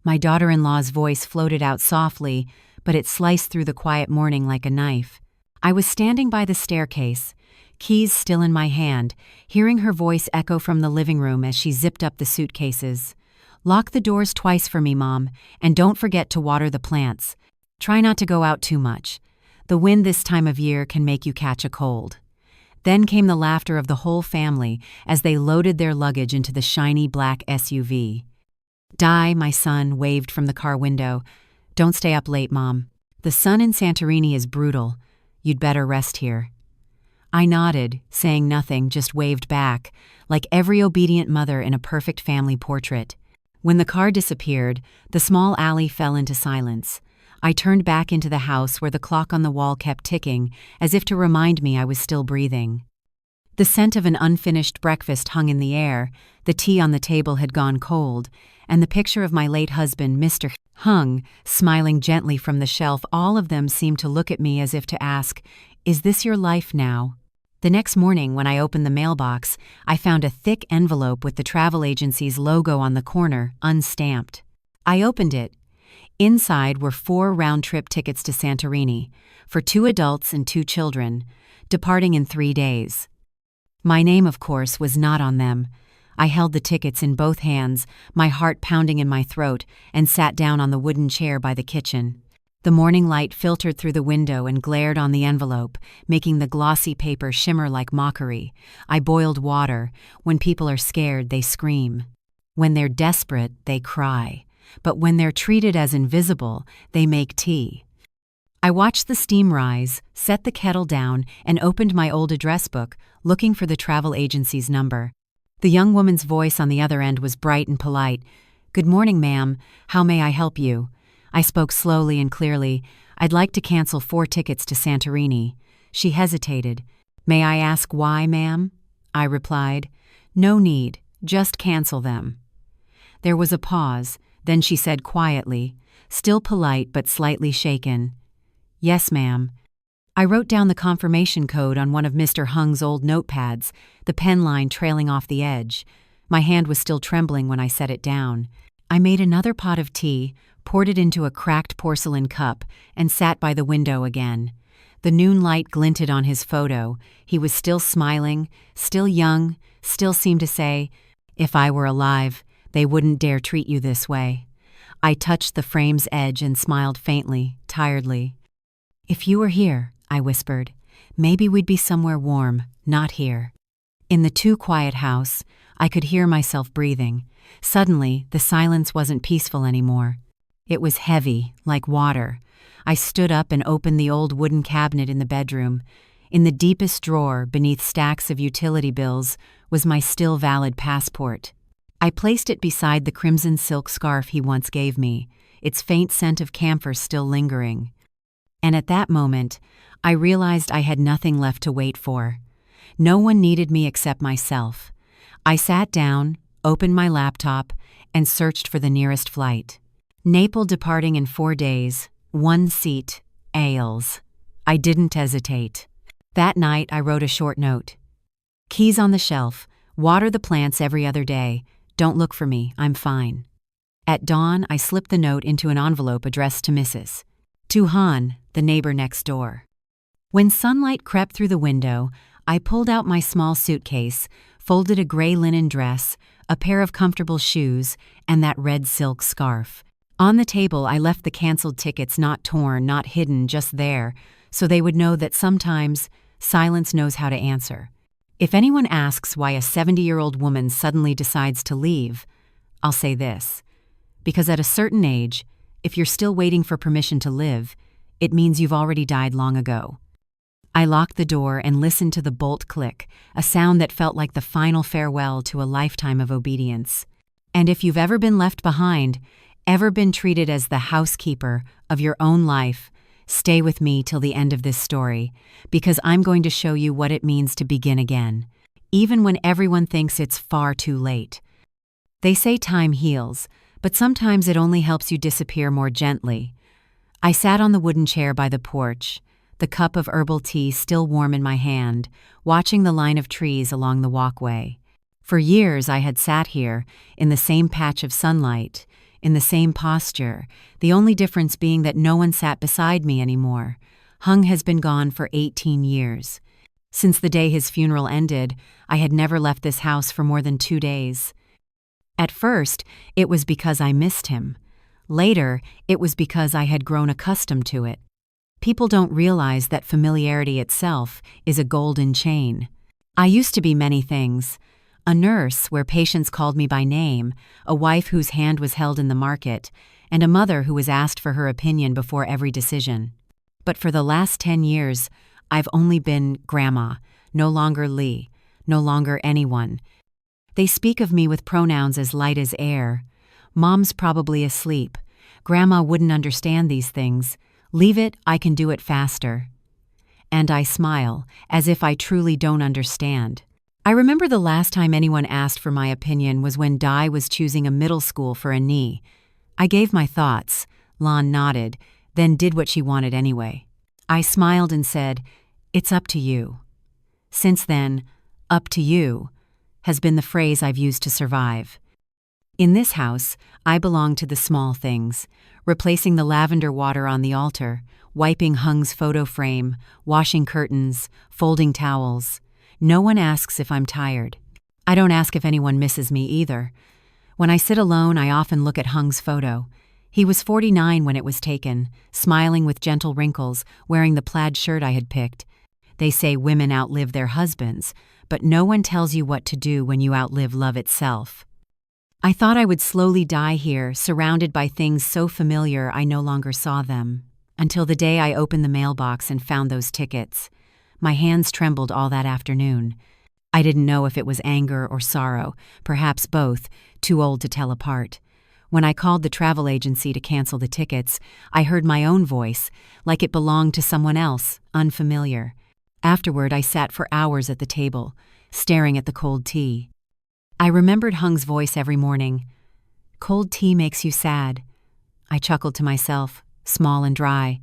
My daughter-in-law's voice floated out softly, but it sliced through the quiet morning like a knife. I was standing by the staircase, keys still in my hand, hearing her voice echo from the living room as she zipped up the suitcases. "Lock the doors twice for me, Mom, and don't forget to water the plants. Try not to go out too much. The wind this time of year can make you catch a cold." Then came the laughter of the whole family as they loaded their luggage into the shiny black SUV. "Di," my son waved from the car window. "Don't stay up late, Mom. The sun in Santorini is brutal. You'd better rest here." I nodded, saying nothing, just waved back, like every obedient mother in a perfect family portrait. When the car disappeared, the small alley fell into silence. I turned back into the house where the clock on the wall kept ticking, as if to remind me I was still breathing. The scent of an unfinished breakfast hung in the air, the tea on the table had gone cold, and the picture of my late husband, Mr. hung, smiling gently from the shelf. All of them seemed to look at me as if to ask, "Is this your life now?" The next morning, when I opened the mailbox, I found a thick envelope with the travel agency's logo on the corner, unstamped. I opened it. Inside were 4 round-trip tickets to Santorini, for 2 adults and 2 children, departing in 3 days. My name, of course, was not on them. I held the tickets in both hands, my heart pounding in my throat, and sat down on the wooden chair by the kitchen. The morning light filtered through the window and glared on the envelope, making the glossy paper shimmer like mockery. I boiled water. When people are scared, they scream. When they're desperate, they cry. But when they're treated as invisible, they make tea. I watched the steam rise, set the kettle down, and opened my old address book, looking for the travel agency's number. The young woman's voice on the other end was bright and polite. "Good morning, ma'am. How may I help you?" I spoke slowly and clearly. "I'd like to cancel 4 tickets to Santorini." She hesitated. "May I ask why, ma'am?" I replied. "No need. Just cancel them." There was a pause. Then she said quietly, still polite but slightly shaken, "Yes, ma'am." I wrote down the confirmation code on one of Mr. Hung's old notepads, the pen line trailing off the edge. My hand was still trembling when I set it down. I made another pot of tea, poured it into a cracked porcelain cup, and sat by the window again. The noon light glinted on his photo. He was still smiling, still young, still seemed to say, "If I were alive, they wouldn't dare treat you this way." I touched the frame's edge and smiled faintly, tiredly. "If you were here," I whispered, "maybe we'd be somewhere warm, not here." In the too quiet house, I could hear myself breathing. Suddenly, the silence wasn't peaceful anymore. It was heavy, like water. I stood up and opened the old wooden cabinet in the bedroom. In the deepest drawer, beneath stacks of utility bills, was my still valid passport. I placed it beside the crimson silk scarf he once gave me, its faint scent of camphor still lingering. And at that moment, I realized I had nothing left to wait for. No one needed me except myself. I sat down, opened my laptop, and searched for the nearest flight. Naples departing in 4 days, 1 seat, ales. I didn't hesitate. That night, I wrote a short note. "Keys on the shelf. Water the plants every other day. Don't look for me, I'm fine." At dawn, I slipped the note into an envelope addressed to Mrs. To Han, the neighbor next door. When sunlight crept through the window, I pulled out my small suitcase, folded a gray linen dress, a pair of comfortable shoes, and that red silk scarf. On the table, I left the canceled tickets not torn, not hidden, just there, so they would know that sometimes silence knows how to answer. If anyone asks why a 70-year-old woman suddenly decides to leave, I'll say this. Because at a certain age, if you're still waiting for permission to live, it means you've already died long ago. I locked the door and listened to the bolt click, a sound that felt like the final farewell to a lifetime of obedience. And if you've ever been left behind, ever been treated as the housekeeper of your own life, stay with me till the end of this story, because I'm going to show you what it means to begin again, even when everyone thinks it's far too late. They say time heals, but sometimes it only helps you disappear more gently. I sat on the wooden chair by the porch, the cup of herbal tea still warm in my hand, watching the line of trees along the walkway. For years I had sat here, in the same patch of sunlight, in the same posture, the only difference being that no one sat beside me anymore. Hung has been gone for 18 years. Since the day his funeral ended, I had never left this house for more than 2 days. At first, it was because I missed him. Later, it was because I had grown accustomed to it. People don't realize that familiarity itself is a golden chain. I used to be many things. A nurse where patients called me by name, a wife whose hand was held in the market, and a mother who was asked for her opinion before every decision. But for the last 10 years, I've only been Grandma, no longer Lee, no longer anyone. They speak of me with pronouns as light as air. Mom's probably asleep. Grandma wouldn't understand these things. Leave it, I can do it faster. And I smile, as if I truly don't understand. I remember the last time anyone asked for my opinion was when Di was choosing a middle school for a knee. I gave my thoughts. Lon nodded, then did what she wanted anyway. I smiled and said, "It's up to you." Since then, "up to you" has been the phrase I've used to survive. In this house, I belong to the small things, replacing the lavender water on the altar, wiping Hung's photo frame, washing curtains, folding towels. No one asks if I'm tired. I don't ask if anyone misses me either. When I sit alone, I often look at Hung's photo. He was 49 when it was taken, smiling with gentle wrinkles, wearing the plaid shirt I had picked. They say women outlive their husbands, but no one tells you what to do when you outlive love itself. I thought I would slowly die here, surrounded by things so familiar I no longer saw them. Until the day I opened the mailbox and found those tickets. My hands trembled all that afternoon. I didn't know if it was anger or sorrow, perhaps both, too old to tell apart. When I called the travel agency to cancel the tickets, I heard my own voice, like it belonged to someone else, unfamiliar. Afterward, I sat for hours at the table, staring at the cold tea. I remembered Hung's voice every morning. "Cold tea makes you sad." I chuckled to myself, small and dry.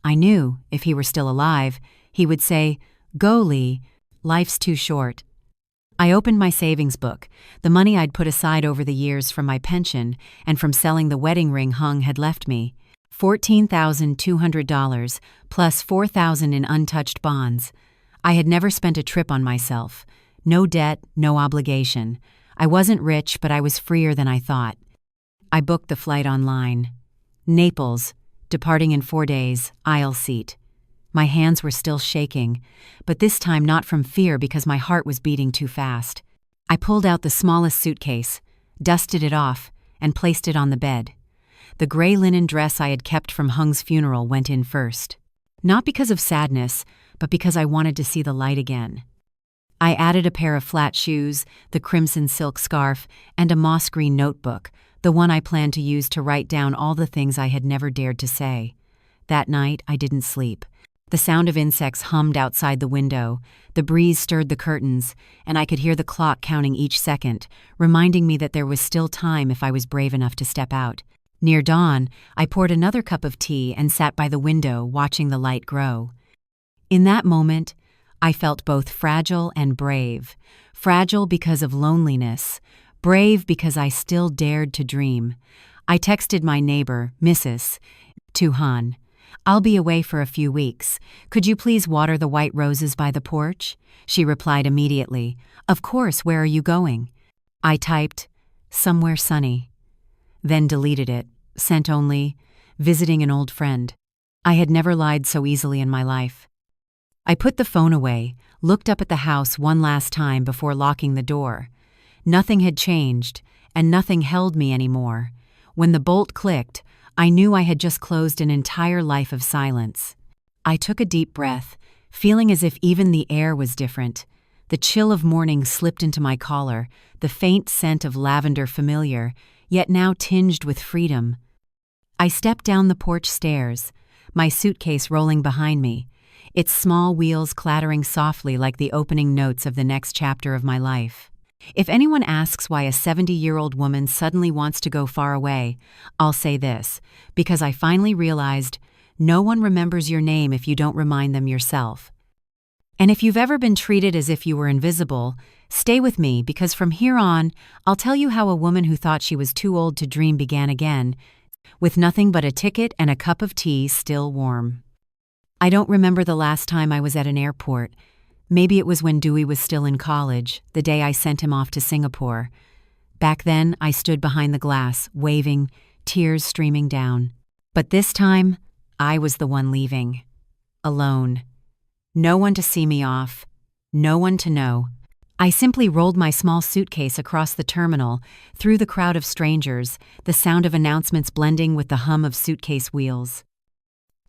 I knew, if he were still alive, he would say, "Go, Lee, life's too short." I opened my savings book, the money I'd put aside over the years from my pension and from selling the wedding ring Hung had left me. $14,200 plus $4,000 in untouched bonds. I had never spent a trip on myself. No debt, no obligation. I wasn't rich, but I was freer than I thought. I booked the flight online. Naples, departing in 4 days, aisle seat. My hands were still shaking, but this time not from fear because my heart was beating too fast. I pulled out the smallest suitcase, dusted it off, and placed it on the bed. The gray linen dress I had kept from Hung's funeral went in first. Not because of sadness, but because I wanted to see the light again. I added a pair of flat shoes, the crimson silk scarf, and a moss green notebook, the one I planned to use to write down all the things I had never dared to say. That night, I didn't sleep. The sound of insects hummed outside the window, the breeze stirred the curtains, and I could hear the clock counting each second, reminding me that there was still time if I was brave enough to step out. Near dawn, I poured another cup of tea and sat by the window watching the light grow. In that moment, I felt both fragile and brave. Fragile because of loneliness, brave because I still dared to dream. I texted my neighbor, Mrs. Tuhan. "I'll be away for a few weeks. Could you please water the white roses by the porch?" She replied immediately, "Of course, where are you going?" I typed, "Somewhere sunny." Then deleted it, sent only, "Visiting an old friend." I had never lied so easily in my life. I put the phone away, looked up at the house one last time before locking the door. Nothing had changed, and nothing held me anymore. When the bolt clicked, I knew I had just closed an entire life of silence. I took a deep breath, feeling as if even the air was different. The chill of morning slipped into my collar, the faint scent of lavender familiar, yet now tinged with freedom. I stepped down the porch stairs, my suitcase rolling behind me, its small wheels clattering softly like the opening notes of the next chapter of my life. If anyone asks why a 70-year-old woman suddenly wants to go far away, I'll say this, because I finally realized no one remembers your name if you don't remind them yourself. And if you've ever been treated as if you were invisible, stay with me because from here on, I'll tell you how a woman who thought she was too old to dream began again, with nothing but a ticket and a cup of tea still warm. I don't remember the last time I was at an airport. Maybe it was when Dewey was still in college, the day I sent him off to Singapore. Back then, I stood behind the glass, waving, tears streaming down. But this time, I was the one leaving. Alone. No one to see me off. No one to know. I simply rolled my small suitcase across the terminal, through the crowd of strangers, the sound of announcements blending with the hum of suitcase wheels.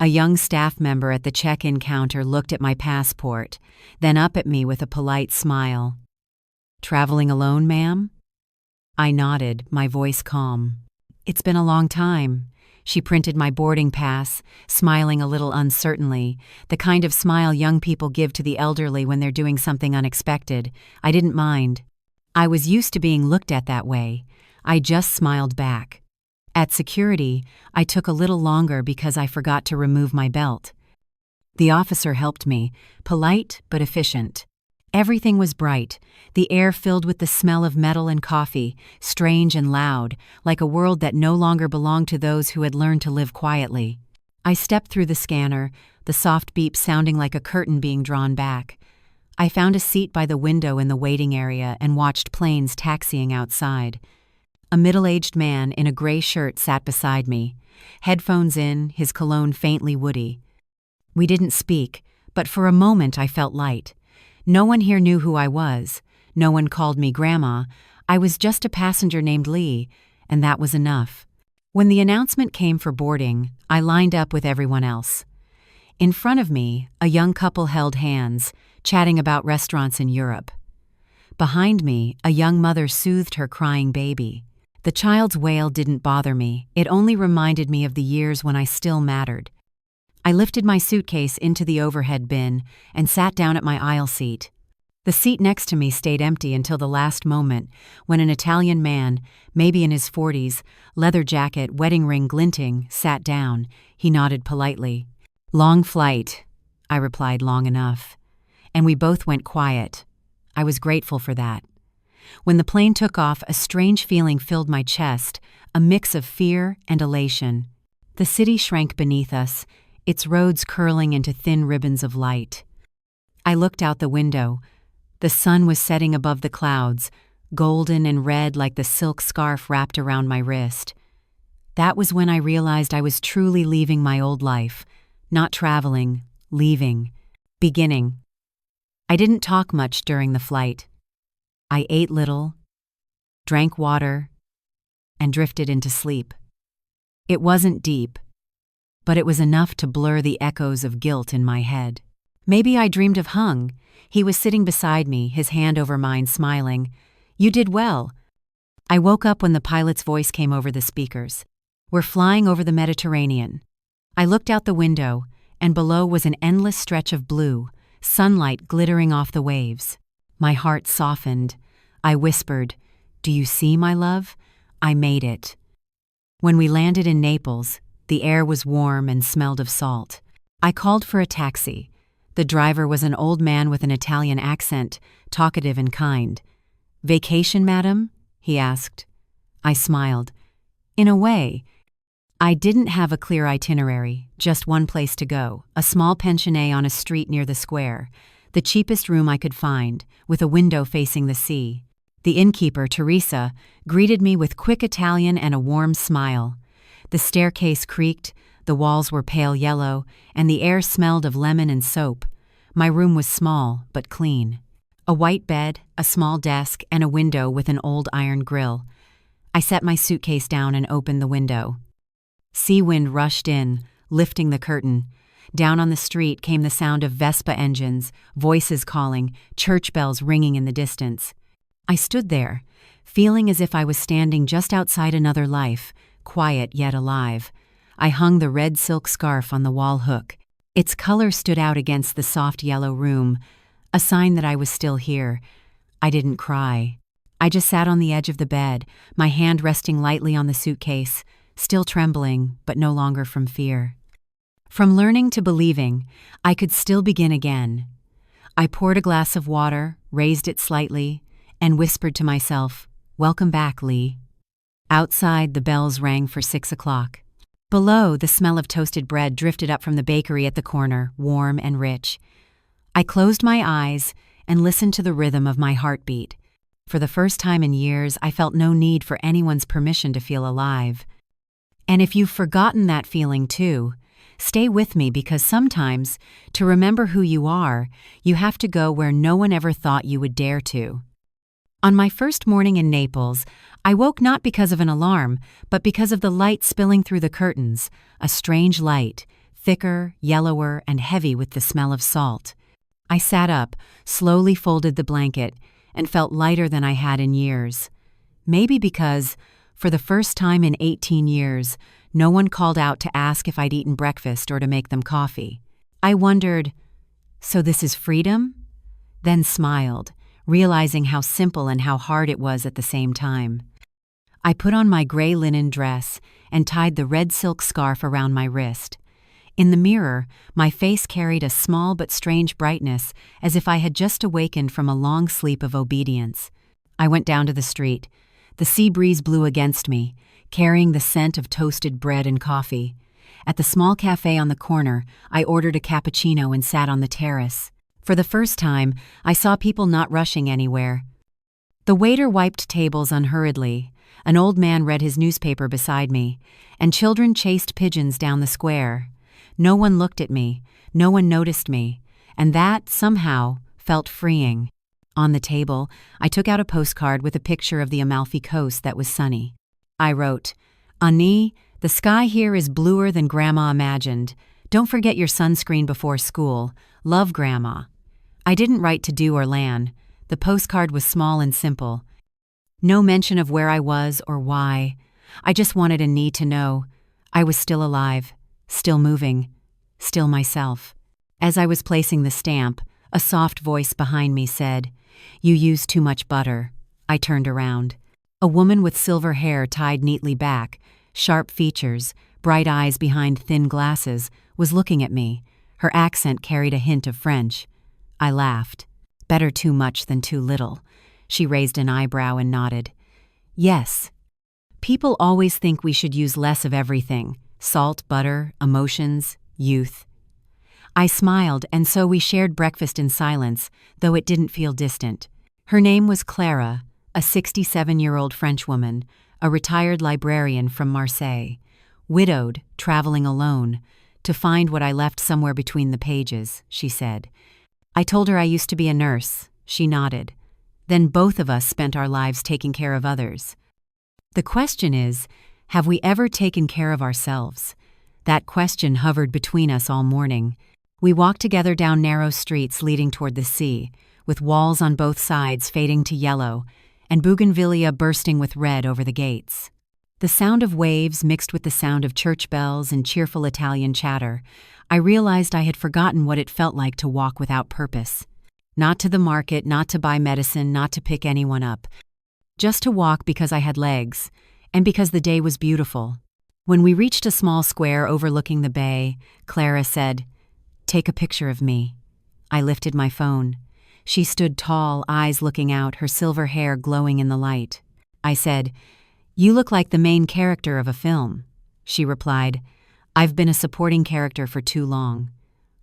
A young staff member at the check-in counter looked at my passport, then up at me with a polite smile. "Traveling alone, ma'am?" I nodded, my voice calm. "It's been a long time." She printed my boarding pass, smiling a little uncertainly, the kind of smile young people give to the elderly when they're doing something unexpected. I didn't mind. I was used to being looked at that way. I just smiled back. At security, I took a little longer because I forgot to remove my belt. The officer helped me, polite but efficient. Everything was bright, the air filled with the smell of metal and coffee, strange and loud, like a world that no longer belonged to those who had learned to live quietly. I stepped through the scanner, the soft beep sounding like a curtain being drawn back. I found a seat by the window in the waiting area and watched planes taxiing outside. A middle-aged man in a gray shirt sat beside me, headphones in, his cologne faintly woody. We didn't speak, but for a moment I felt light. No one here knew who I was. No one called me Grandma. I was just a passenger named Lee, and that was enough. When the announcement came for boarding, I lined up with everyone else. In front of me, a young couple held hands, chatting about restaurants in Europe. Behind me, a young mother soothed her crying baby. The child's wail didn't bother me. It only reminded me of the years when I still mattered. I lifted my suitcase into the overhead bin and sat down at my aisle seat. The seat next to me stayed empty until the last moment, when an Italian man, maybe in his 40s, leather jacket, wedding ring glinting, sat down. He nodded politely. "Long flight," I replied, "long enough." And we both went quiet. I was grateful for that. When the plane took off, a strange feeling filled my chest, a mix of fear and elation. The city shrank beneath us, its roads curling into thin ribbons of light. I looked out the window. The sun was setting above the clouds, golden and red like the silk scarf wrapped around my wrist. That was when I realized I was truly leaving my old life, not traveling, leaving, beginning. I didn't talk much during the flight. I ate little, drank water, and drifted into sleep. It wasn't deep, but it was enough to blur the echoes of guilt in my head. Maybe I dreamed of Hung. He was sitting beside me, his hand over mine, smiling. "You did well." I woke up when the pilot's voice came over the speakers. "We're flying over the Mediterranean." I looked out the window, and below was an endless stretch of blue, sunlight glittering off the waves. My heart softened. I whispered, "Do you see, my love? I made it." When we landed in Naples, the air was warm and smelled of salt. I called for a taxi. The driver was an old man with an Italian accent, talkative and kind. "Vacation, madam?" he asked. I smiled. In a way. I didn't have a clear itinerary, just one place to go, a small pensionnat on a street near the square, the cheapest room I could find, with a window facing the sea. The innkeeper, Teresa, greeted me with quick Italian and a warm smile. The staircase creaked, the walls were pale yellow, and the air smelled of lemon and soap. My room was small, but clean. A white bed, a small desk, and a window with an old iron grill. I set my suitcase down and opened the window. Sea wind rushed in, lifting the curtain. Down on the street came the sound of Vespa engines, voices calling, church bells ringing in the distance. I stood there, feeling as if I was standing just outside another life, quiet yet alive. I hung the red silk scarf on the wall hook. Its color stood out against the soft yellow room, a sign that I was still here. I didn't cry. I just sat on the edge of the bed, my hand resting lightly on the suitcase, still trembling, but no longer from fear. From learning to believing, I could still begin again. I poured a glass of water, raised it slightly, and whispered to myself, "Welcome back, Lee." Outside, the bells rang for 6 o'clock. Below, the smell of toasted bread drifted up from the bakery at the corner, warm and rich. I closed my eyes and listened to the rhythm of my heartbeat. For the first time in years, I felt no need for anyone's permission to feel alive. And if you've forgotten that feeling too, stay with me, because sometimes, to remember who you are, you have to go where no one ever thought you would dare to. On my first morning in Naples, I woke not because of an alarm, but because of the light spilling through the curtains, a strange light, thicker, yellower, and heavy with the smell of salt. I sat up, slowly folded the blanket, and felt lighter than I had in years. Maybe because, for the first time in 18 years, no one called out to ask if I'd eaten breakfast or to make them coffee. I wondered, so this is freedom? Then smiled, realizing how simple and how hard it was at the same time. I put on my gray linen dress and tied the red silk scarf around my wrist. In the mirror, my face carried a small but strange brightness, as if I had just awakened from a long sleep of obedience. I went down to the street. The sea breeze blew against me, carrying the scent of toasted bread and coffee. At the small cafe on the corner, I ordered a cappuccino and sat on the terrace. For the first time, I saw people not rushing anywhere. The waiter wiped tables unhurriedly. An old man read his newspaper beside me, and children chased pigeons down the square. No one looked at me, no one noticed me, and that, somehow, felt freeing. On the table, I took out a postcard with a picture of the Amalfi Coast that was sunny. I wrote, "Ani, the sky here is bluer than Grandma imagined. Don't forget your sunscreen before school. Love, Grandma." I didn't write to Du or Lan. The postcard was small and simple. No mention of where I was or why. I just wanted Ani to know I was still alive, still moving, still myself. As I was placing the stamp, a soft voice behind me said, "You use too much butter." I turned around. A woman with silver hair tied neatly back, sharp features, bright eyes behind thin glasses, was looking at me. Her accent carried a hint of French. I laughed. Better too much than too little. She raised an eyebrow and nodded. Yes. People always think we should use less of everything: salt, butter, emotions, youth. I smiled, and so we shared breakfast in silence, though it didn't feel distant. Her name was Clara, a 67-year-old Frenchwoman, a retired librarian from Marseille, widowed, traveling alone, to find what I left somewhere between the pages, she said. I told her I used to be a nurse. She nodded. Then both of us spent our lives taking care of others. The question is, have we ever taken care of ourselves? That question hovered between us all morning. We walked together down narrow streets leading toward the sea, with walls on both sides fading to yellow, and bougainvillea bursting with red over the gates. The sound of waves mixed with the sound of church bells and cheerful Italian chatter. I realized I had forgotten what it felt like to walk without purpose. Not to the market, not to buy medicine, not to pick anyone up. Just to walk because I had legs, and because the day was beautiful. When we reached a small square overlooking the bay, Clara said, "Take a picture of me." I lifted my phone. She stood tall, eyes looking out, her silver hair glowing in the light. I said, "You look like the main character of a film." She replied, "I've been a supporting character for too long."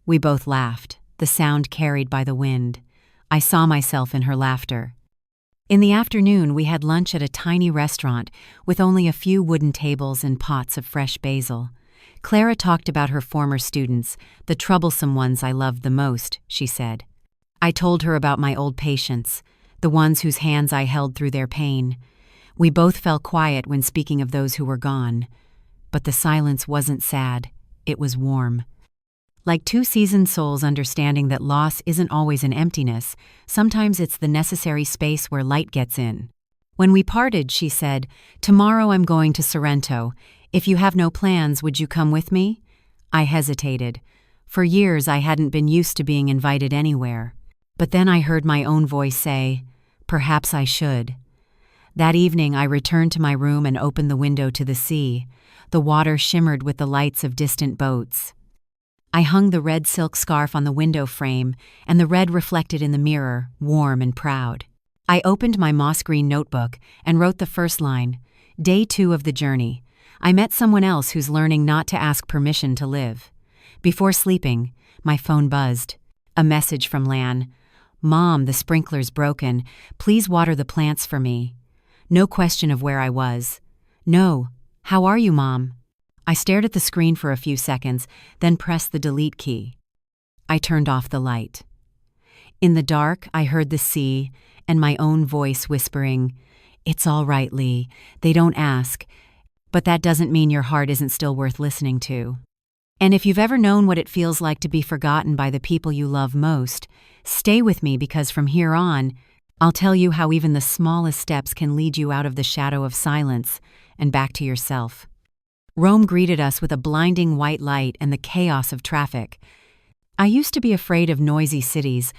We both laughed, the sound carried by the wind. I saw myself in her laughter. In the afternoon, we had lunch at a tiny restaurant with only a few wooden tables and pots of fresh basil. Clara talked about her former students, the troublesome ones I loved the most, she said. I told her about my old patients, the ones whose hands I held through their pain. We both fell quiet when speaking of those who were gone. But the silence wasn't sad, it was warm. Like two seasoned souls understanding that loss isn't always an emptiness, sometimes it's the necessary space where light gets in. When we parted, she said, "Tomorrow I'm going to Sorrento. If you have no plans, would you come with me?" I hesitated. For years I hadn't been used to being invited anywhere. But then I heard my own voice say, "Perhaps I should." That evening I returned to my room and opened the window to the sea. The water shimmered with the lights of distant boats. I hung the red silk scarf on the window frame, and the red reflected in the mirror, warm and proud. I opened my moss green notebook and wrote the first line, Day 2 of the journey. I met someone else who's learning not to ask permission to live. Before sleeping, my phone buzzed. A message from Lan. Mom, the sprinkler's broken. Please water the plants for me. No question of where I was. No. How are you, Mom? I stared at the screen for a few seconds, then pressed the delete key. I turned off the light. In the dark, I heard the sea and my own voice whispering, It's all right, Lee. They don't ask. But that doesn't mean your heart isn't still worth listening to. And if you've ever known what it feels like to be forgotten by the people you love most, stay with me because from here on, I'll tell you how even the smallest steps can lead you out of the shadow of silence and back to yourself. Rome greeted us with a blinding white light and the chaos of traffic. I used to be afraid of noisy cities,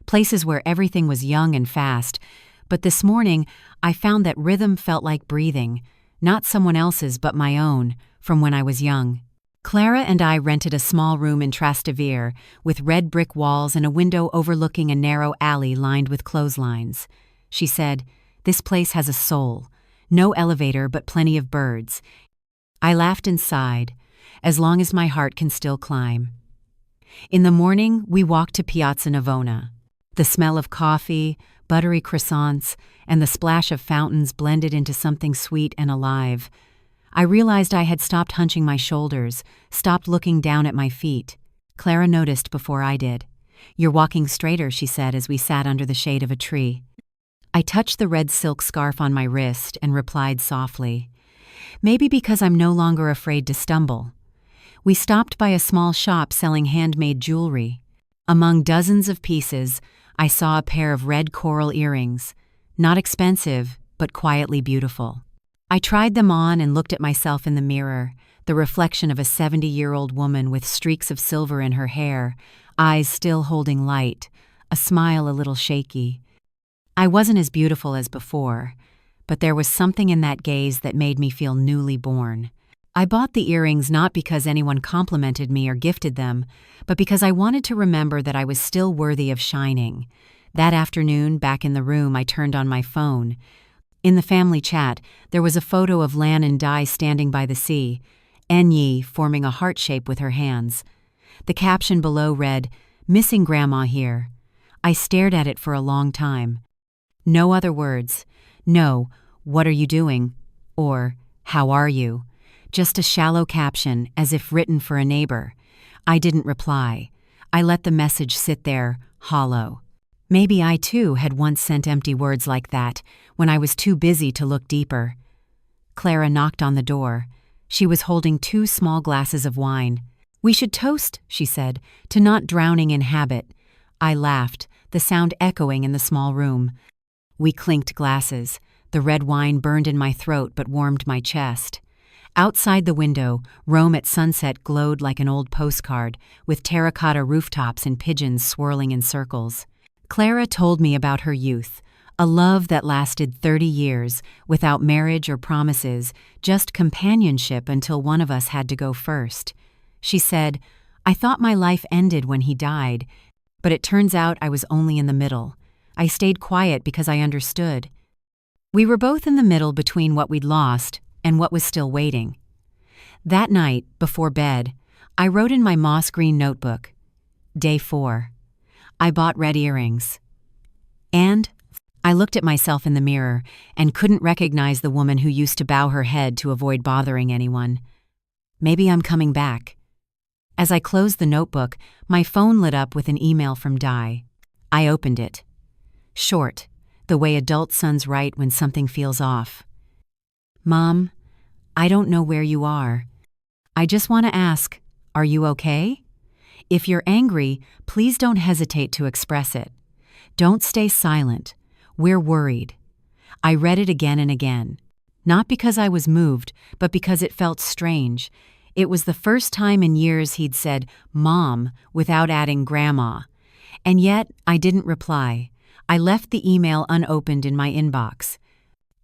places where everything was young and fast, but this morning I found that rhythm felt like breathing, not someone else's but my own, from when I was young. Clara and I rented a small room in Trastevere with red brick walls and a window overlooking a narrow alley lined with clotheslines. She said, This place has a soul. No elevator but plenty of birds. I laughed and sighed, as long as my heart can still climb. In the morning, we walked to Piazza Navona. The smell of coffee, buttery croissants, and the splash of fountains blended into something sweet and alive. I realized I had stopped hunching my shoulders, stopped looking down at my feet. Clara noticed before I did. You're walking straighter, she said as we sat under the shade of a tree. I touched the red silk scarf on my wrist and replied softly, Maybe because I'm no longer afraid to stumble. We stopped by a small shop selling handmade jewelry. Among dozens of pieces, I saw a pair of red coral earrings, not expensive, but quietly beautiful. I tried them on and looked at myself in the mirror, the reflection of a 70-year-old woman with streaks of silver in her hair, eyes still holding light, a smile a little shaky. I wasn't as beautiful as before, but there was something in that gaze that made me feel newly born. I bought the earrings not because anyone complimented me or gifted them, but because I wanted to remember that I was still worthy of shining. That afternoon, back in the room, I turned on my phone. In the family chat, there was a photo of Lan and Di standing by the sea, Enyi forming a heart shape with her hands. The caption below read, Missing Grandma here. I stared at it for a long time. No other words. No, what are you doing? Or, how are you? Just a shallow caption, as if written for a neighbor. I didn't reply. I let the message sit there, hollow. Maybe I too had once sent empty words like that, when I was too busy to look deeper. Clara knocked on the door. She was holding 2 small glasses of wine. We should toast, she said, to not drowning in habit. I laughed, the sound echoing in the small room. We clinked glasses. The red wine burned in my throat but warmed my chest. Outside the window, Rome at sunset glowed like an old postcard, with terracotta rooftops and pigeons swirling in circles. Clara told me about her youth, a love that lasted 30 years, without marriage or promises, just companionship until one of us had to go first. She said, I thought my life ended when he died, but it turns out I was only in the middle. I stayed quiet because I understood. We were both in the middle between what we'd lost and what was still waiting. That night, before bed, I wrote in my moss green notebook, Day 4. I bought red earrings. And I looked at myself in the mirror and couldn't recognize the woman who used to bow her head to avoid bothering anyone. Maybe I'm coming back. As I closed the notebook, my phone lit up with an email from Di. I opened it. Short, the way adult sons write when something feels off. Mom, I don't know where you are. I just want to ask, are you okay? If you're angry, please don't hesitate to express it. Don't stay silent. We're worried. I read it again and again. Not because I was moved, but because it felt strange. It was the first time in years he'd said, Mom, without adding Grandma. And yet, I didn't reply. I left the email unopened in my inbox.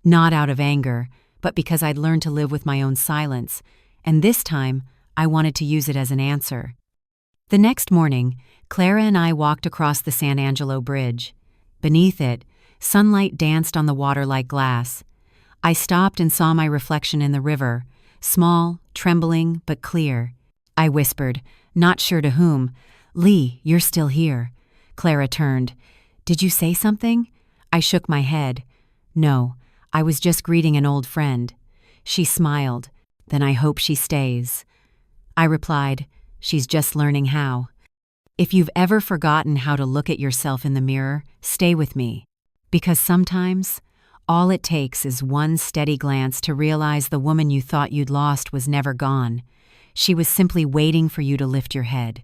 Not out of anger, but because I'd learned to live with my own silence. And this time, I wanted to use it as an answer. The next morning, Clara and I walked across the San Angelo Bridge. Beneath it, sunlight danced on the water like glass. I stopped and saw my reflection in the river, small, trembling, but clear. I whispered, not sure to whom, "Lee, you're still here." Clara turned. "Did you say something?" I shook my head. "No, I was just greeting an old friend." She smiled. "Then I hope she stays." I replied, "She's just learning how." If you've ever forgotten how to look at yourself in the mirror, stay with me. Because sometimes, all it takes is one steady glance to realize the woman you thought you'd lost was never gone. She was simply waiting for you to lift your head.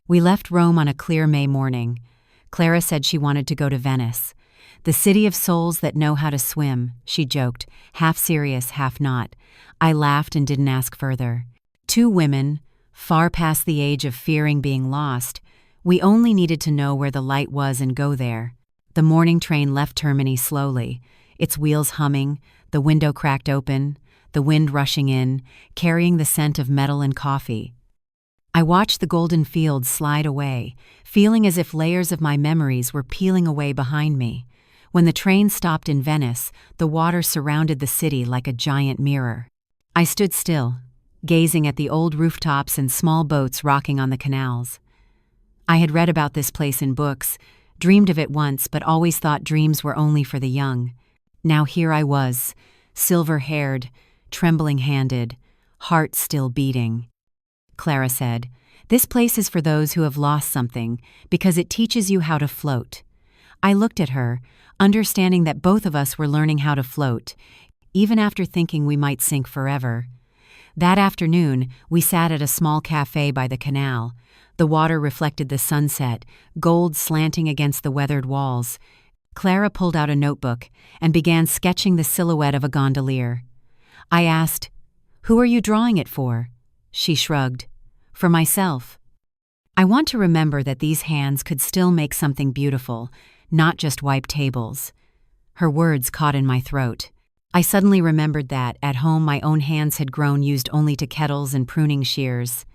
We left Rome on a clear May morning. Clara said she wanted to go to Venice. "The city of souls that know how to swim," she joked, half serious, half not. I laughed and didn't ask further. Two women, far past the age of fearing being lost, we only needed to know where the light was and go there. The morning train left Termini slowly, its wheels humming, the window cracked open, the wind rushing in, carrying the scent of metal and coffee. I watched the golden fields slide away, feeling as if layers of my memories were peeling away behind me. When the train stopped in Venice, the water surrounded the city like a giant mirror. I stood still, gazing at the old rooftops and small boats rocking on the canals. I had read about this place in books, dreamed of it once, but always thought dreams were only for the young. Now here I was, silver-haired, trembling-handed, heart still beating. Clara said, "This place is for those who have lost something, because it teaches you how to float." I looked at her, understanding that both of us were learning how to float, even after thinking we might sink forever. That afternoon, we sat at a small cafe by the canal. The water reflected the sunset, gold slanting against the weathered walls. Clara pulled out a notebook and began sketching the silhouette of a gondolier. I asked, "Who are you drawing it for?" She shrugged. "For myself. I want to remember that these hands could still make something beautiful, not just wipe tables." Her words caught in my throat. I suddenly remembered that, at home, my own hands had grown used only to kettles and pruning shears.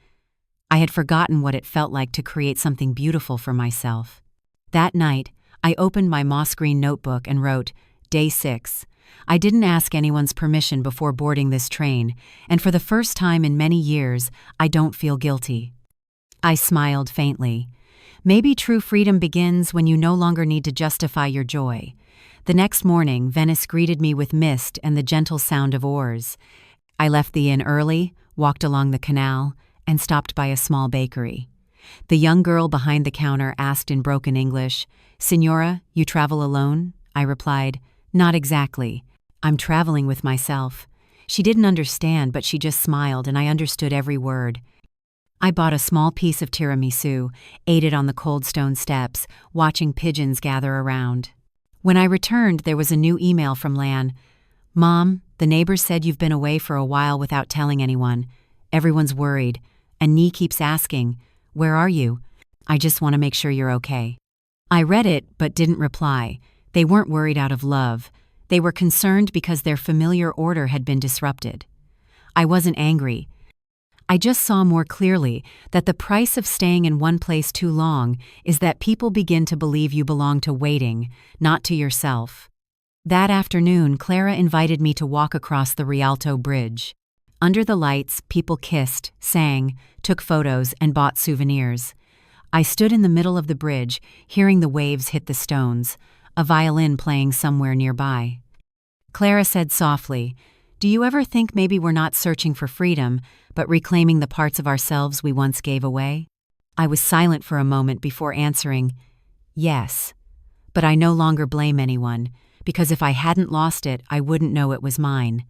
I had forgotten what it felt like to create something beautiful for myself. That night, I opened my moss-green notebook and wrote, "Day 6. I didn't ask anyone's permission before boarding this train, and for the first time in many years, I don't feel guilty." I smiled faintly. Maybe true freedom begins when you no longer need to justify your joy. The next morning, Venice greeted me with mist and the gentle sound of oars. I left the inn early, walked along the canal, and stopped by a small bakery. The young girl behind the counter asked in broken English, "Signora, you travel alone?" I replied, "Not exactly. I'm traveling with myself." She didn't understand, but she just smiled, and I understood every word. I bought a small piece of tiramisu, ate it on the cold stone steps, watching pigeons gather around. When I returned, there was a new email from Lan. "Mom, the neighbors said you've been away for a while without telling anyone. Everyone's worried, and Nee keeps asking, 'Where are you?' I just want to make sure you're okay." I read it, but didn't reply. They weren't worried out of love. They were concerned because their familiar order had been disrupted. I wasn't angry. I just saw more clearly that the price of staying in one place too long is that people begin to believe you belong to waiting, not to yourself. That afternoon, Clara invited me to walk across the Rialto Bridge. Under the lights, people kissed, sang, took photos, and bought souvenirs. I stood in the middle of the bridge, hearing the waves hit the stones, a violin playing somewhere nearby. Clara said softly, "Do you ever think maybe we're not searching for freedom, but reclaiming the parts of ourselves we once gave away?" I was silent for a moment before answering, "Yes. But I no longer blame anyone, because if I hadn't lost it, I wouldn't know it was mine."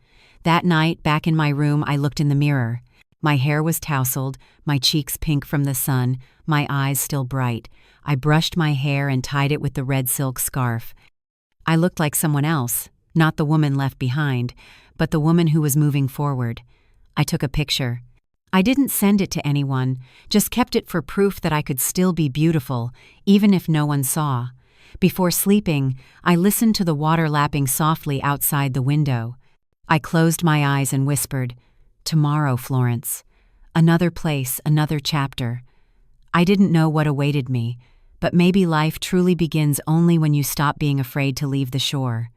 That night, back in my room, I looked in the mirror. My hair was tousled, my cheeks pink from the sun, my eyes still bright. I brushed my hair and tied it with the red silk scarf. I looked like someone else, not the woman left behind, but the woman who was moving forward. I took a picture. I didn't send it to anyone, just kept it for proof that I could still be beautiful, even if no one saw. Before sleeping, I listened to the water lapping softly outside the window. I closed my eyes and whispered, "Tomorrow, Florence. Another place, another chapter." I didn't know what awaited me, but maybe life truly begins only when you stop being afraid to leave the shore.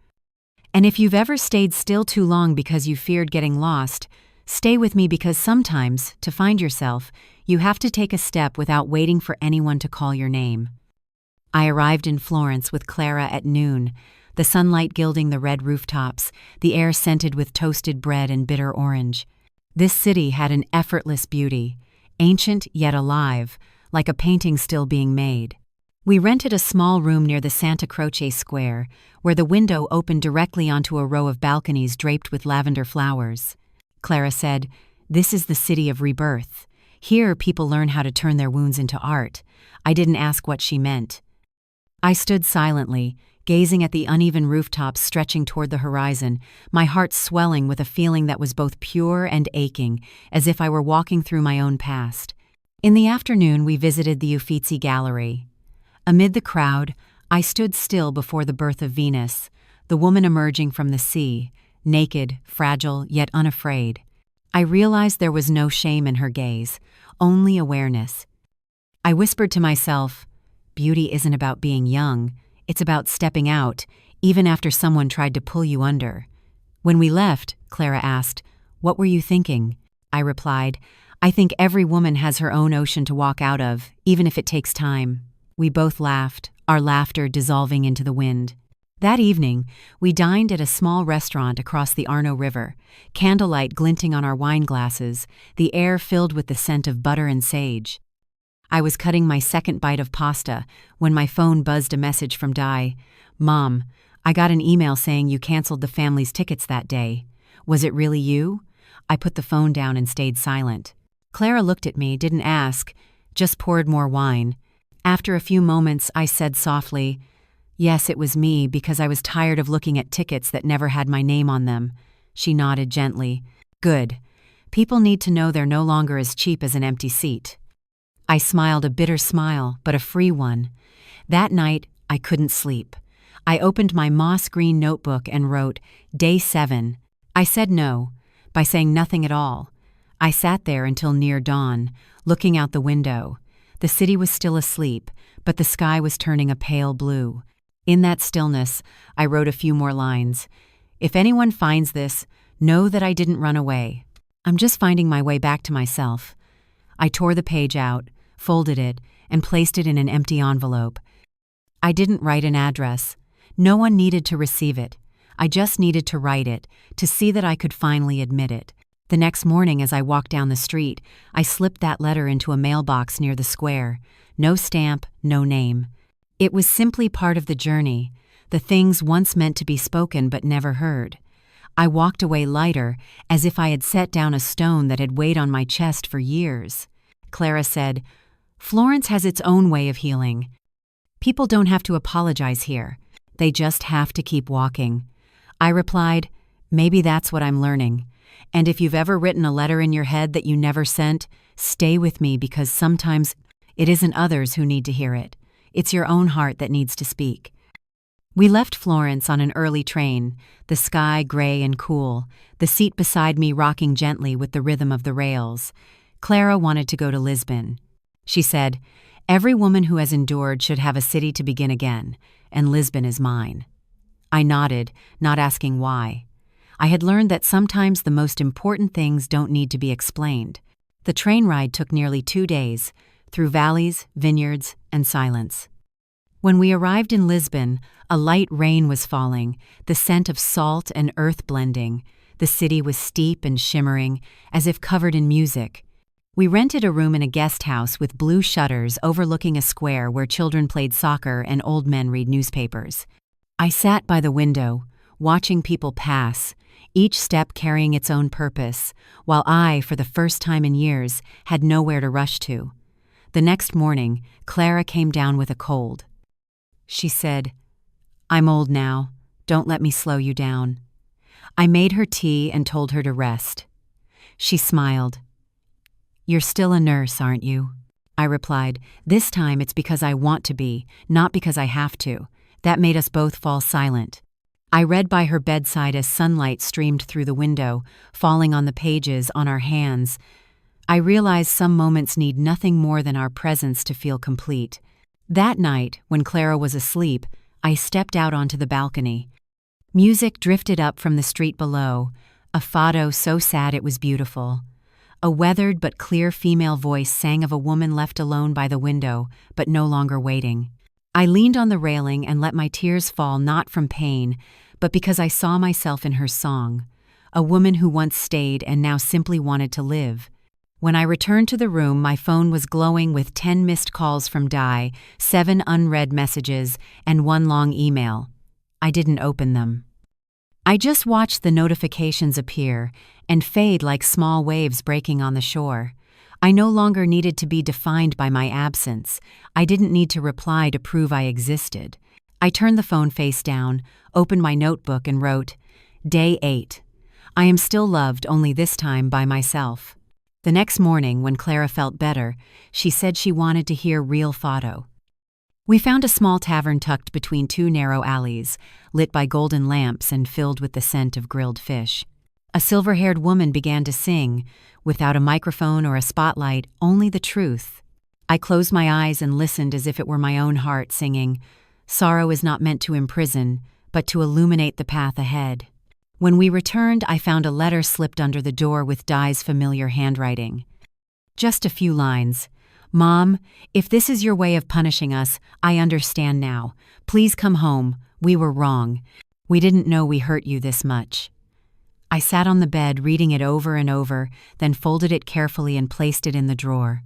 And if you've ever stayed still too long because you feared getting lost, stay with me because sometimes, to find yourself, you have to take a step without waiting for anyone to call your name. I arrived in Florence with Clara at noon, the sunlight gilding the red rooftops, the air scented with toasted bread and bitter orange. This city had an effortless beauty, ancient yet alive, like a painting still being made. We rented a small room near the Santa Croce Square, where the window opened directly onto a row of balconies draped with lavender flowers. Clara said, "This is the city of rebirth. Here people learn how to turn their wounds into art." I didn't ask what she meant. I stood silently, gazing at the uneven rooftops stretching toward the horizon, my heart swelling with a feeling that was both pure and aching, as if I were walking through my own past. In the afternoon, we visited the Uffizi Gallery. Amid the crowd, I stood still before the birth of Venus, the woman emerging from the sea, naked, fragile, yet unafraid. I realized there was no shame in her gaze, only awareness. I whispered to myself, "Beauty isn't about being young, it's about stepping out, even after someone tried to pull you under." When we left, Clara asked, "What were you thinking?" I replied, "I think every woman has her own ocean to walk out of, even if it takes time." We both laughed, our laughter dissolving into the wind. That evening, we dined at a small restaurant across the Arno River, candlelight glinting on our wine glasses, the air filled with the scent of butter and sage. I was cutting my second bite of pasta when my phone buzzed a message from Di. "Mom, I got an email saying you canceled the family's tickets that day. Was it really you?" I put the phone down and stayed silent. Clara looked at me, didn't ask, just poured more wine. After a few moments, I said softly, "Yes, it was me because I was tired of looking at tickets that never had my name on them." She nodded gently. "Good. People need to know they're no longer as cheap as an empty seat." I smiled, a bitter smile, but a free one. That night, I couldn't sleep. I opened my moss green notebook and wrote, "Day 7. I said no, by saying nothing at all. I sat there until near dawn, looking out the window. The city was still asleep, but the sky was turning a pale blue. In that stillness, I wrote a few more lines. "If anyone finds this, know that I didn't run away. I'm just finding my way back to myself." I tore the page out, folded it, and placed it in an empty envelope. I didn't write an address. No one needed to receive it. I just needed to write it, to see that I could finally admit it. The next morning, as I walked down the street, I slipped that letter into a mailbox near the square. No stamp, no name. It was simply part of the journey, the things once meant to be spoken but never heard. I walked away lighter, as if I had set down a stone that had weighed on my chest for years. Clara said, "Florence has its own way of healing. People don't have to apologize here. They just have to keep walking." I replied, "Maybe that's what I'm learning. And if you've ever written a letter in your head that you never sent, stay with me because sometimes it isn't others who need to hear it. It's your own heart that needs to speak." We left Florence on an early train, the sky gray and cool, the seat beside me rocking gently with the rhythm of the rails. Clara wanted to go to Lisbon. She said, "Every woman who has endured should have a city to begin again, and Lisbon is mine." I nodded, not asking why. I had learned that sometimes the most important things don't need to be explained. The train ride took nearly 2 days, through valleys, vineyards, and silence. When we arrived in Lisbon, a light rain was falling, the scent of salt and earth blending. The city was steep and shimmering, as if covered in music. We rented a room in a guest house with blue shutters overlooking a square where children played soccer and old men read newspapers. I sat by the window, watching people pass, each step carrying its own purpose, while I, for the first time in years, had nowhere to rush to. The next morning, Clara came down with a cold. She said, "I'm old now. Don't let me slow you down." I made her tea and told her to rest. She smiled. "You're still a nurse, aren't you?" I replied, "This time it's because I want to be, not because I have to." That made us both fall silent. I read by her bedside as sunlight streamed through the window, falling on the pages, on our hands. I realized some moments need nothing more than our presence to feel complete. That night, when Clara was asleep, I stepped out onto the balcony. Music drifted up from the street below, a fado so sad it was beautiful. A weathered but clear female voice sang of a woman left alone by the window, but no longer waiting. I leaned on the railing and let my tears fall not from pain, but because I saw myself in her song. A woman who once stayed and now simply wanted to live. When I returned to the room, my phone was glowing with 10 missed calls from Di, 7 unread messages, and 1 long email. I didn't open them. I just watched the notifications appear and fade like small waves breaking on the shore. I no longer needed to be defined by my absence. I didn't need to reply to prove I existed. I turned the phone face down, opened my notebook, and wrote, Day 8. I am still loved, only this time by myself. The next morning, when Clara felt better, she said she wanted to hear real fado. We found a small tavern tucked between 2 narrow alleys, lit by golden lamps and filled with the scent of grilled fish. A silver-haired woman began to sing, without a microphone or a spotlight, only the truth. I closed my eyes and listened as if it were my own heart singing, Sorrow is not meant to imprison, but to illuminate the path ahead. When we returned, I found a letter slipped under the door with Di's familiar handwriting. Just a few lines. Mom, if this is your way of punishing us, I understand now. Please come home. We were wrong. We didn't know we hurt you this much. I sat on the bed reading it over and over, then folded it carefully and placed it in the drawer.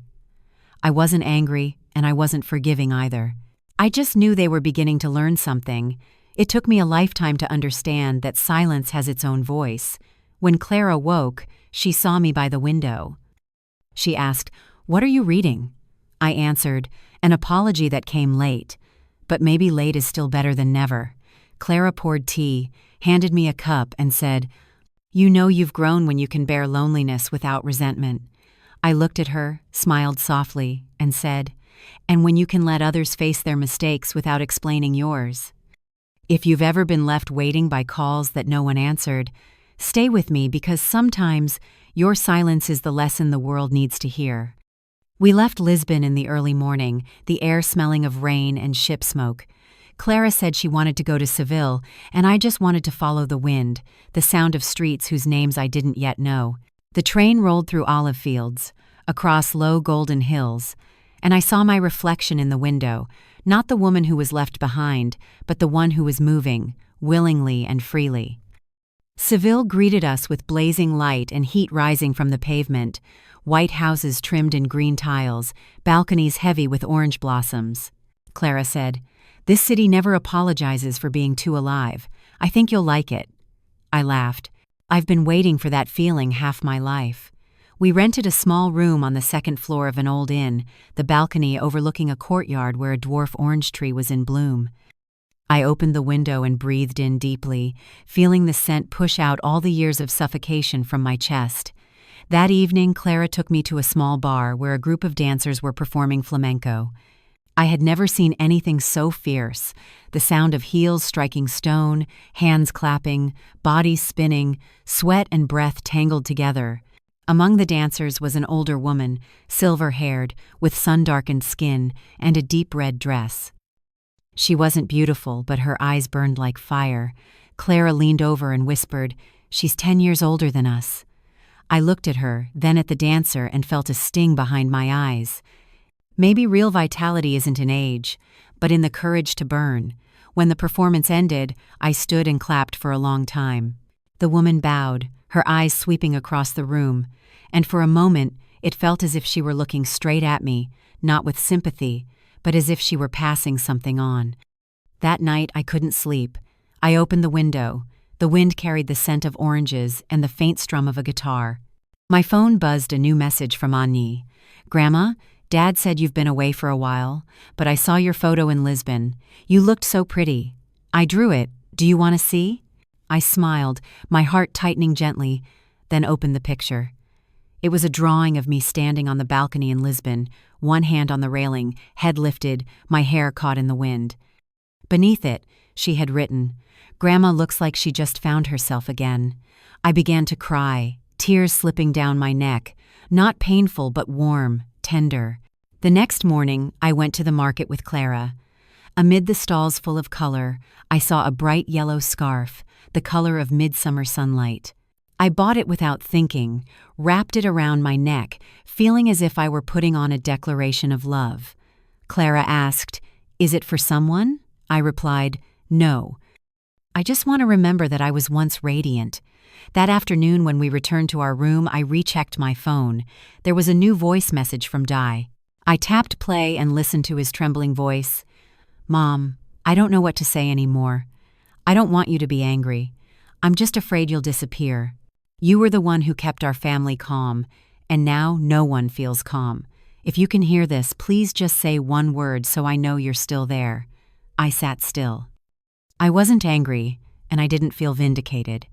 I wasn't angry, and I wasn't forgiving either. I just knew they were beginning to learn something. It took me a lifetime to understand that silence has its own voice. When Clara woke, she saw me by the window. She asked, What are you reading? I answered, an apology that came late. But maybe late is still better than never. Clara poured tea, handed me a cup, and said, You know you've grown when you can bear loneliness without resentment. I looked at her, smiled softly, and said, And when you can let others face their mistakes without explaining yours. If you've ever been left waiting by calls that no one answered, stay with me because sometimes your silence is the lesson the world needs to hear. We left Lisbon in the early morning, the air smelling of rain and ship smoke. Clara said she wanted to go to Seville, and I just wanted to follow the wind, the sound of streets whose names I didn't yet know. The train rolled through olive fields, across low golden hills, and I saw my reflection in the window, not the woman who was left behind, but the one who was moving, willingly and freely. Seville greeted us with blazing light and heat rising from the pavement, white houses trimmed in green tiles, balconies heavy with orange blossoms. Clara said, This city never apologizes for being too alive. I think you'll like it. I laughed. I've been waiting for that feeling half my life. We rented a small room on the second floor of an old inn, the balcony overlooking a courtyard where a dwarf orange tree was in bloom. I opened the window and breathed in deeply, feeling the scent push out all the years of suffocation from my chest. That evening, Clara took me to a small bar where a group of dancers were performing flamenco. I had never seen anything so fierce. The sound of heels striking stone, hands clapping, bodies spinning, sweat and breath tangled together. Among the dancers was an older woman, silver-haired, with sun-darkened skin, and a deep red dress. She wasn't beautiful, but her eyes burned like fire. Clara leaned over and whispered, She's 10 years older than us. I looked at her, then at the dancer, and felt a sting behind my eyes. Maybe real vitality isn't in age, but in the courage to burn. When the performance ended, I stood and clapped for a long time. The woman bowed, her eyes sweeping across the room, and for a moment it felt as if she were looking straight at me, not with sympathy, but as if she were passing something on. That night I couldn't sleep. I opened the window. The wind carried the scent of oranges and the faint strum of a guitar. My phone buzzed a new message from Agni. Grandma, Dad said you've been away for a while, but I saw your photo in Lisbon. You looked so pretty. I drew it. Do you want to see? I smiled, my heart tightening gently, then opened the picture. It was a drawing of me standing on the balcony in Lisbon, one hand on the railing, head lifted, my hair caught in the wind. Beneath it, she had written, Grandma looks like she just found herself again. I began to cry, tears slipping down my neck, Not painful, but warm, tender. The next morning, I went to the market with Clara. Amid the stalls full of color, I saw a bright yellow scarf, the color of midsummer sunlight. I bought it without thinking, wrapped it around my neck, feeling as if I were putting on a declaration of love. Clara asked, "Is it for someone?" I replied, "No. I just want to remember that I was once radiant." That afternoon when we returned to our room, I rechecked my phone. There was a new voice message from Di. I tapped play and listened to his trembling voice. "Mom, I don't know what to say anymore. I don't want you to be angry. I'm just afraid you'll disappear. You were the one who kept our family calm, and now no one feels calm. If you can hear this, please just say one word so I know you're still there." I sat still. I wasn't angry, and I didn't feel vindicated.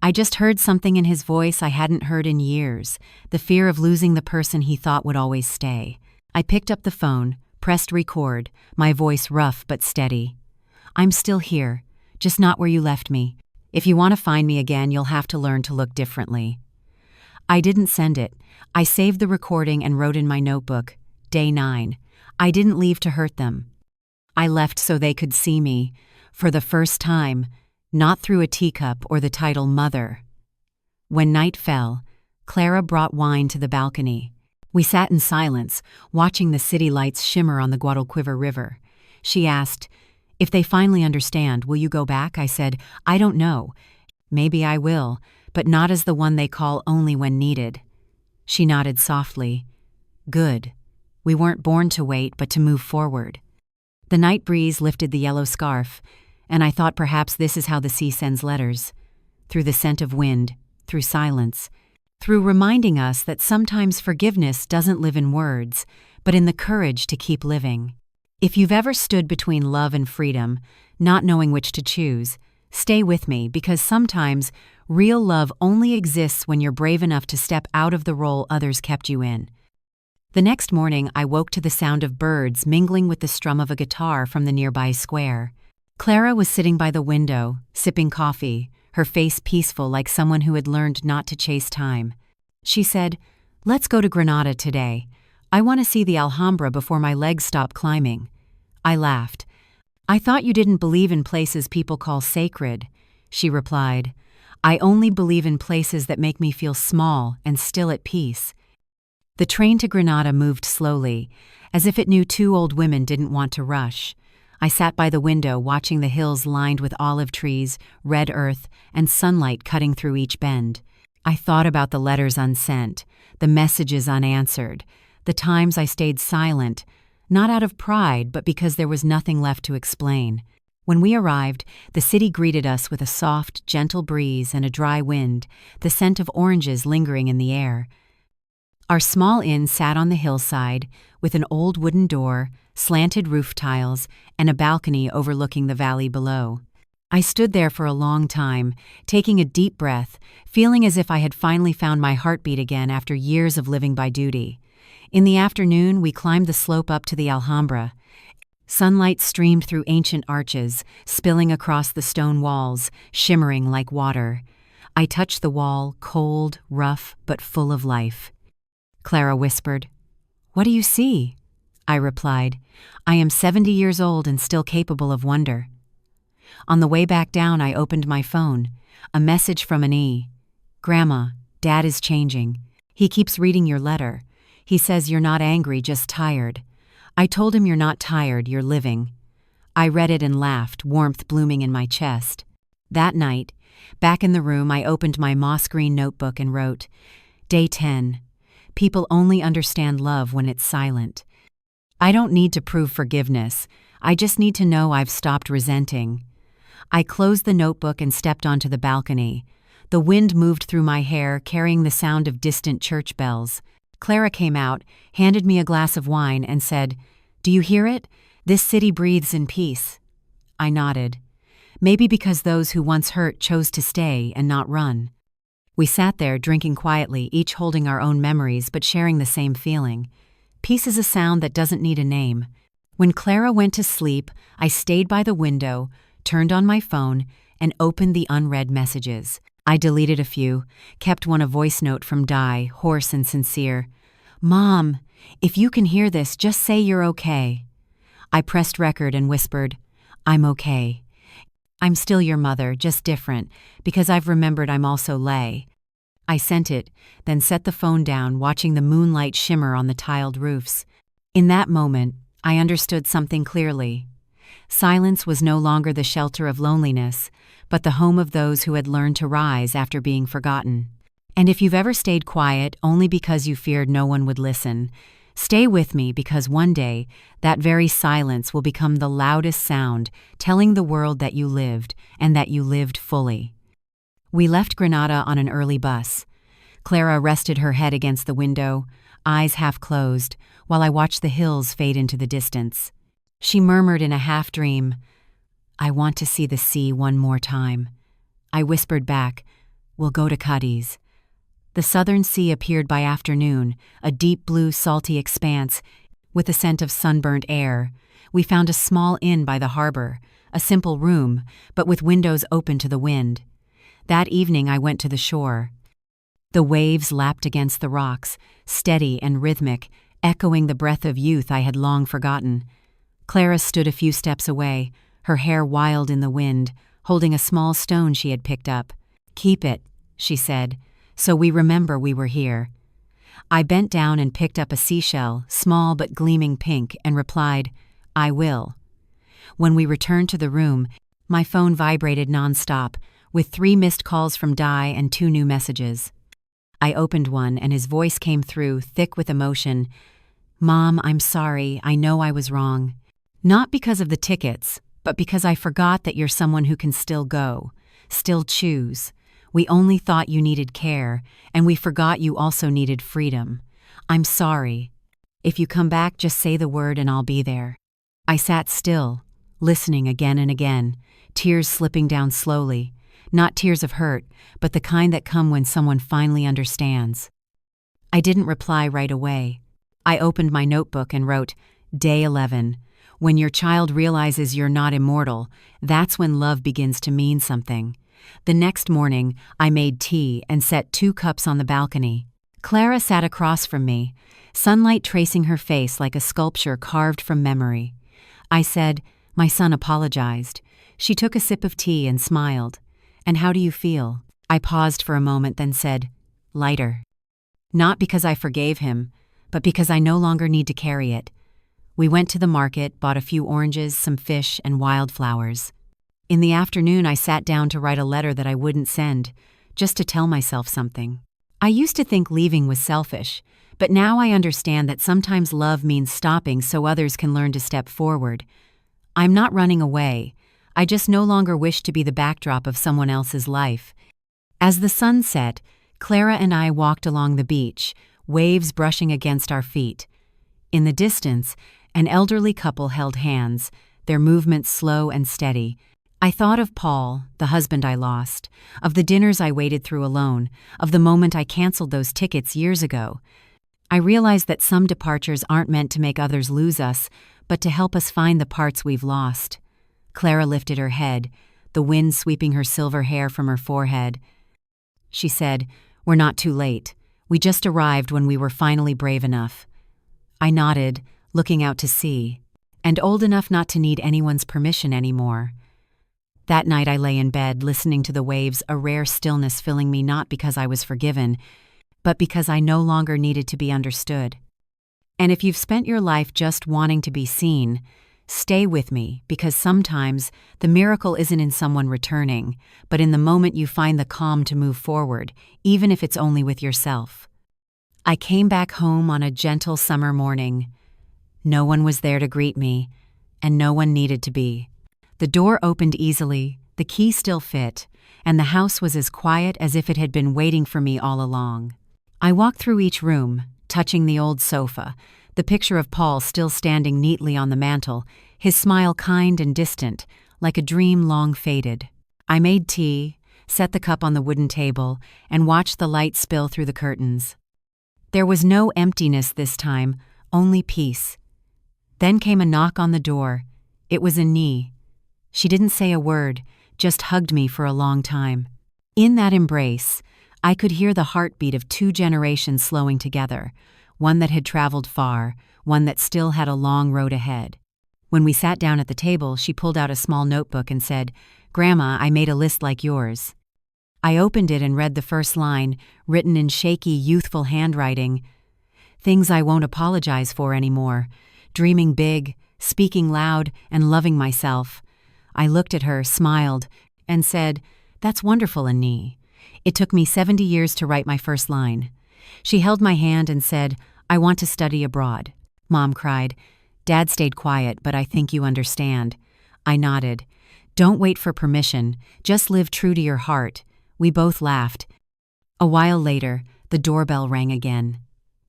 I just heard something in his voice I hadn't heard in years, the fear of losing the person he thought would always stay. I picked up the phone, pressed record, my voice rough but steady. "I'm still here, just not where you left me. If you want to find me again, you'll have to learn to look differently." I didn't send it. I saved the recording and wrote in my notebook, Day 9. I didn't leave to hurt them. I left so they could see me, for the first time, not through a teacup or the title Mother. When night fell, Clara brought wine to the balcony. We sat in silence, watching the city lights shimmer on the Guadalquivir River. She asked, "If they finally understand, will you go back?" I said, "I don't know. Maybe I will, but not as the one they call only when needed." She nodded softly. "Good. We weren't born to wait, but to move forward." The night breeze lifted the yellow scarf, and I thought perhaps this is how the sea sends letters. Through the scent of wind, through silence, through reminding us that sometimes forgiveness doesn't live in words, but in the courage to keep living. If you've ever stood between love and freedom, not knowing which to choose, stay with me, because sometimes real love only exists when you're brave enough to step out of the role others kept you in. The next morning, I woke to the sound of birds mingling with the strum of a guitar from the nearby square. Clara was sitting by the window, sipping coffee, her face peaceful like someone who had learned not to chase time. She said, "Let's go to Granada today. I want to see the Alhambra before my legs stop climbing." I laughed. "I thought you didn't believe in places people call sacred." She replied, "I only believe in places that make me feel small and still at peace." The train to Granada moved slowly, as if it knew two old women didn't want to rush. I sat by the window watching the hills lined with olive trees, red earth, and sunlight cutting through each bend. I thought about the letters unsent, the messages unanswered, the times I stayed silent, not out of pride, but because there was nothing left to explain. When we arrived, the city greeted us with a soft, gentle breeze and a dry wind, the scent of oranges lingering in the air. Our small inn sat on the hillside, with an old wooden door, slanted roof tiles, and a balcony overlooking the valley below. I stood there for a long time, taking a deep breath, feeling as if I had finally found my heartbeat again after years of living by duty. In the afternoon, we climbed the slope up to the Alhambra. Sunlight streamed through ancient arches, spilling across the stone walls, shimmering like water. I touched the wall, cold, rough, but full of life. Clara whispered, "What do you see?" I replied, "I am 70 years old and still capable of wonder." On the way back down, I opened my phone. A message from an E. "Grandma, Dad is changing. He keeps reading your letter. He says you're not angry, just tired. I told him you're not tired, you're living." I read it and laughed, warmth blooming in my chest. That night, back in the room, I opened my moss-green notebook and wrote, Day 10. People only understand love when it's silent. I don't need to prove forgiveness. I just need to know I've stopped resenting. I closed the notebook and stepped onto the balcony. The wind moved through my hair, carrying the sound of distant church bells. Clara came out, handed me a glass of wine, and said, "Do you hear it? This city breathes in peace." I nodded. Maybe because those who once hurt chose to stay and not run. We sat there drinking quietly, each holding our own memories but sharing the same feeling. Peace is a sound that doesn't need a name. When Clara went to sleep, I stayed by the window, turned on my phone, and opened the unread messages. I deleted a few, kept one a voice note from Di, hoarse and sincere. "Mom, if you can hear this, just say you're okay." I pressed record and whispered, "I'm okay. I'm still your mother, just different, because I've remembered I'm also Lay." I sent it, then set the phone down, watching the moonlight shimmer on the tiled roofs. In that moment, I understood something clearly. Silence was no longer the shelter of loneliness, but the home of those who had learned to rise after being forgotten. And if you've ever stayed quiet only because you feared no one would listen, stay with me, because one day, that very silence will become the loudest sound, telling the world that you lived, and that you lived fully. We left Granada on an early bus. Clara rested her head against the window, eyes half closed, while I watched the hills fade into the distance. She murmured in a half-dream, "I want to see the sea one more time." I whispered back, "We'll go to Cadiz." The southern sea appeared by afternoon, a deep blue salty expanse, with a scent of sunburnt air. We found a small inn by the harbor, a simple room, but with windows open to the wind. That evening I went to the shore. The waves lapped against the rocks, steady and rhythmic, echoing the breath of youth I had long forgotten. Clara stood a few steps away, her hair wild in the wind, holding a small stone she had picked up. "Keep it," she said, "so we remember we were here." I bent down and picked up a seashell, small but gleaming pink, and replied, "I will." When we returned to the room, my phone vibrated nonstop, with 3 missed calls from Di and 2 new messages. I opened one, and his voice came through, thick with emotion. "Mom, I'm sorry. I know I was wrong. Not because of the tickets, but because I forgot that you're someone who can still go, still choose. We only thought you needed care, and we forgot you also needed freedom. I'm sorry. If you come back, just say the word and I'll be there." I sat still, listening again and again, tears slipping down slowly. Not tears of hurt, but the kind that come when someone finally understands. I didn't reply right away. I opened my notebook and wrote, "Day 11. When your child realizes you're not immortal, that's when love begins to mean something." The next morning, I made tea and set 2 cups on the balcony. Clara sat across from me, sunlight tracing her face like a sculpture carved from memory. I said, "My son apologized." She took a sip of tea and smiled. "And how do you feel?" I paused for a moment, then said, "Lighter." Not because I forgave him, but because I no longer need to carry it. We went to the market, bought a few oranges, some fish, and wildflowers. In the afternoon, I sat down to write a letter that I wouldn't send, just to tell myself something. I used to think leaving was selfish, but now I understand that sometimes love means stopping so others can learn to step forward. I'm not running away. I just no longer wish to be the backdrop of someone else's life. As the sun set, Clara and I walked along the beach, waves brushing against our feet. In the distance, an elderly couple held hands, their movements slow and steady. I thought of Paul, the husband I lost, of the dinners I waited through alone, of the moment I canceled those tickets years ago. I realized that some departures aren't meant to make others lose us, but to help us find the parts we've lost. Clara lifted her head, the wind sweeping her silver hair from her forehead. She said, "We're not too late. We just arrived when we were finally brave enough." I nodded, looking out to sea, and old enough not to need anyone's permission anymore. That night I lay in bed, listening to the waves, a rare stillness filling me, not because I was forgiven, but because I no longer needed to be understood. And if you've spent your life just wanting to be seen, stay with me, because sometimes the miracle isn't in someone returning, but in the moment you find the calm to move forward, even if it's only with yourself. I came back home on a gentle summer morning. No one was there to greet me, and no one needed to be. The door opened easily, the key still fit, and the house was as quiet as if it had been waiting for me all along. I walked through each room, touching the old sofa, the picture of Paul still standing neatly on the mantel, his smile kind and distant, like a dream long faded. I made tea, set the cup on the wooden table, and watched the light spill through the curtains. There was no emptiness this time, only peace. Then came a knock on the door. It was Annie. She didn't say a word, just hugged me for a long time. In that embrace, I could hear the heartbeat of two generations slowing together, one that had traveled far, one that still had a long road ahead. When we sat down at the table, she pulled out a small notebook and said, "Grandma, I made a list like yours." I opened it and read the first line, written in shaky, youthful handwriting. Things I won't apologize for anymore. Dreaming big, speaking loud, and loving myself. I looked at her, smiled, and said, "That's wonderful, Annie. It took me 70 years to write my first line." She held my hand and said, "I want to study abroad." Mom cried. Dad stayed quiet, but I think you understand. I nodded. Don't wait for permission, just live true to your heart. We both laughed. A while later, the doorbell rang again.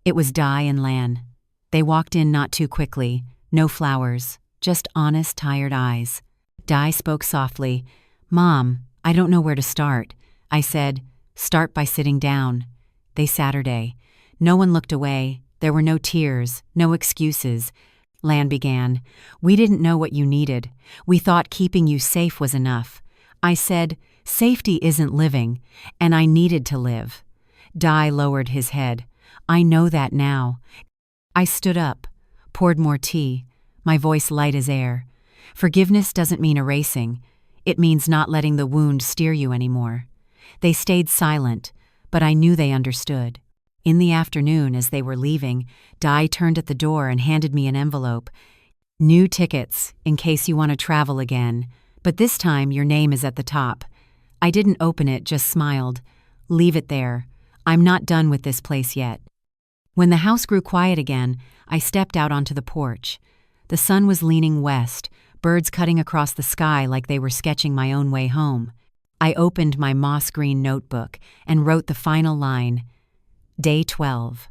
It was Di and Lan. They walked in not too quickly, no flowers, just honest, tired eyes. Di spoke softly. "Mom, I don't know where to start." I said, "Start by sitting down." They Saturday. No one looked away. There were no tears, no excuses. Lan began, "We didn't know what you needed. We thought keeping you safe was enough." I said, "Safety isn't living, and I needed to live." Di lowered his head. "I know that now." I stood up, poured more tea, my voice light as air. Forgiveness doesn't mean erasing. It means not letting the wound steer you anymore. They stayed silent, but I knew they understood. In the afternoon, as they were leaving, Di turned at the door and handed me an envelope. "New tickets, in case you want to travel again, but this time your name is at the top." I didn't open it, just smiled. "Leave it there. I'm not done with this place yet." When the house grew quiet again, I stepped out onto the porch. The sun was leaning west, birds cutting across the sky like they were sketching my own way home. I opened my moss-green notebook and wrote the final line, Day 12.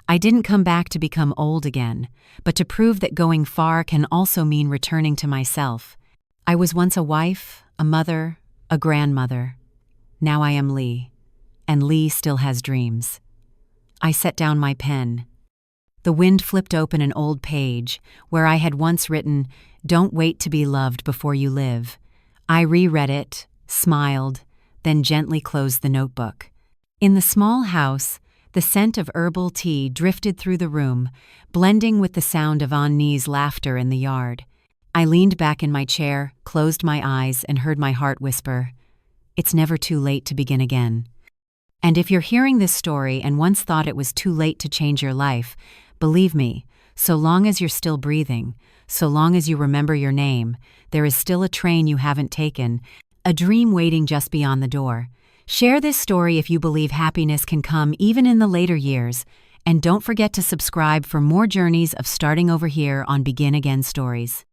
I didn't come back to become old again, but to prove that going far can also mean returning to myself. I was once a wife, a mother, a grandmother. Now I am Lee, and Lee still has dreams. I set down my pen. The wind flipped open an old page where I had once written, "Don't wait to be loved before you live." I reread it, smiled, then gently closed the notebook. In the small house, the scent of herbal tea drifted through the room, blending with the sound of Annie's laughter in the yard. I leaned back in my chair, closed my eyes, and heard my heart whisper, "It's never too late to begin again." And if you're hearing this story and once thought it was too late to change your life, believe me, so long as you're still breathing, so long as you remember your name, there is still a train you haven't taken, a dream waiting just beyond the door. Share this story if you believe happiness can come even in the later years, and don't forget to subscribe for more journeys of starting over here on Begin Again Stories.